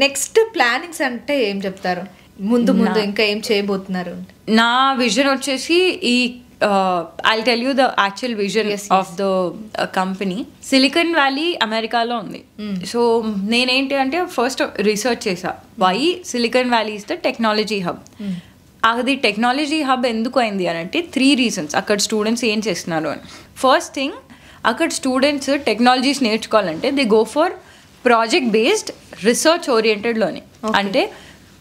Next plannings అంటే ఏం చెప్తారు? ముందు ఇంకా ఏం చేయబోతున్నారు? నా విజన్ వచ్చేసి ఈ I'll tell you the actual vision of the company. Silicon Valley అమెరికాలో ఉంది. సో నేనేంటి అంటే ఫస్ట్ రీసెర్చ్ చేసా, why Silicon Valley is the technology hub. అది టెక్నాలజీ హబ్ ఎందుకు అయింది అని అంటే 3 reasons. అక్కడ స్టూడెంట్స్ ఏం చేస్తున్నారు అని. ఫస్ట్ థింగ్, అక్కడ స్టూడెంట్స్ టెక్నాలజీస్ నేర్చుకోవాలంటే they go for project based research ఓరియంటెడ్లోని. అంటే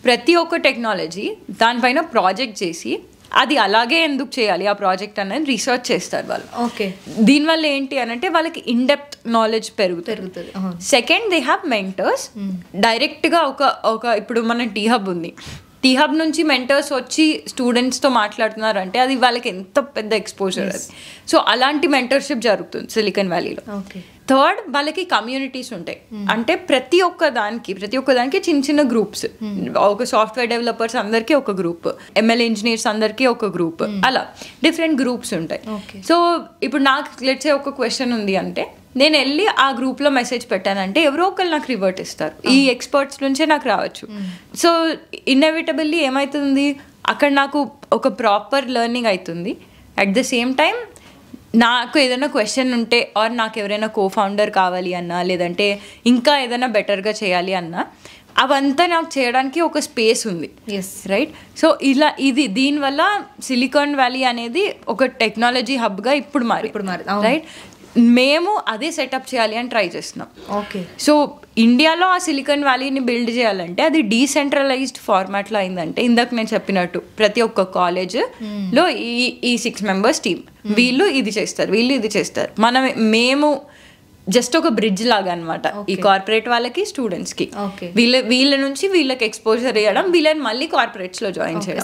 ప్రతి ఒక్క టెక్నాలజీ దానిపైన ప్రాజెక్ట్ చేసి అది అలాగే ఎందుకు చేయాలి ఆ ప్రాజెక్ట్ అనేది రీసెర్చ్ చేస్తారు వాళ్ళు. ఓకే, దీనివల్ల ఏంటి అని అంటే వాళ్ళకి ఇన్ డెప్త్ నాలెడ్జ్ పెరుగుతుంది. Second, they have mentors. డైరెక్ట్గా ఒక ఇప్పుడు మన టీ హబ్ ఉంది, టీ హబ్ నుంచి మెంటర్స్ వచ్చి స్టూడెంట్స్తో మాట్లాడుతున్నారంటే అది వాళ్ళకి ఎంత పెద్ద ఎక్స్పోజర్ అది. సో అలాంటి మెంటర్షిప్ జరుగుతుంది సిలికాన్ వ్యాలీలో. థర్డ్, వాళ్ళకి కమ్యూనిటీస్ ఉంటాయి. అంటే ప్రతి ఒక్క దానికి చిన్న చిన్న గ్రూప్స్. ఒక సాఫ్ట్వేర్ డెవలపర్స్ అందరికీ ఒక గ్రూప్, ఎంఎల్ ఇంజనీర్స్ అందరికీ ఒక గ్రూప్, అలా డిఫరెంట్ గ్రూప్స్ ఉంటాయి. సో ఇప్పుడు నాకు లెట్స్ సే ఒక క్వశ్చన్ ఉంది అంటే నేను వెళ్ళి ఆ గ్రూప్లో మెసేజ్ పెట్టానంటే ఎవరో ఒకరు నాకు రివర్ట్ ఇస్తారు. ఈ ఎక్స్పర్ట్స్ నుంచే నాకు రావచ్చు. సో ఇన్ఎవిటబుల్లీ ఏమవుతుంది, అక్కడ నాకు ఒక ప్రాపర్ లెర్నింగ్ అవుతుంది. అట్ ద సేమ్ టైం నాకు ఏదైనా క్వశ్చన్ ఉంటే ఆర్ నాకు ఎవరైనా కోఫౌండర్ కావాలి అన్నా, లేదంటే ఇంకా ఏదైనా బెటర్గా చేయాలి అన్నా, అవంతా నాకు చేయడానికి ఒక స్పేస్ ఉంది. రైట్. సో దీనివల్ల సిలికాన్ వ్యాలీ అనేది ఒక టెక్నాలజీ హబ్గా ఇప్పుడు మారి రైట్. మేము అదే సెటప్ చేయాలి అని ట్రై చేస్తున్నాం. ఓకే. సో ఇండియాలో ఆ సిలికాన్ వ్యాలీని బిల్డ్ చేయాలంటే అది డీసెంట్రలైజ్డ్ ఫార్మాట్లో అయిందంటే ఇందాక నేను చెప్పినట్టు ప్రతి ఒక్క కాలేజ్లో ఈ 6 members టీమ్, వీళ్ళు ఇది చేస్తారు, మేము జస్ట్ ఒక బ్రిడ్జ్ లాగా అనమాట ఈ కార్పొరేట్ వాళ్ళకి స్టూడెంట్స్కి. వీళ్ళ నుంచి వీళ్ళకి ఎక్స్పోజర్ ఇవ్వడం, వీళ్ళని మళ్ళీ కార్పొరేట్స్లో జాయిన్ చేయడం.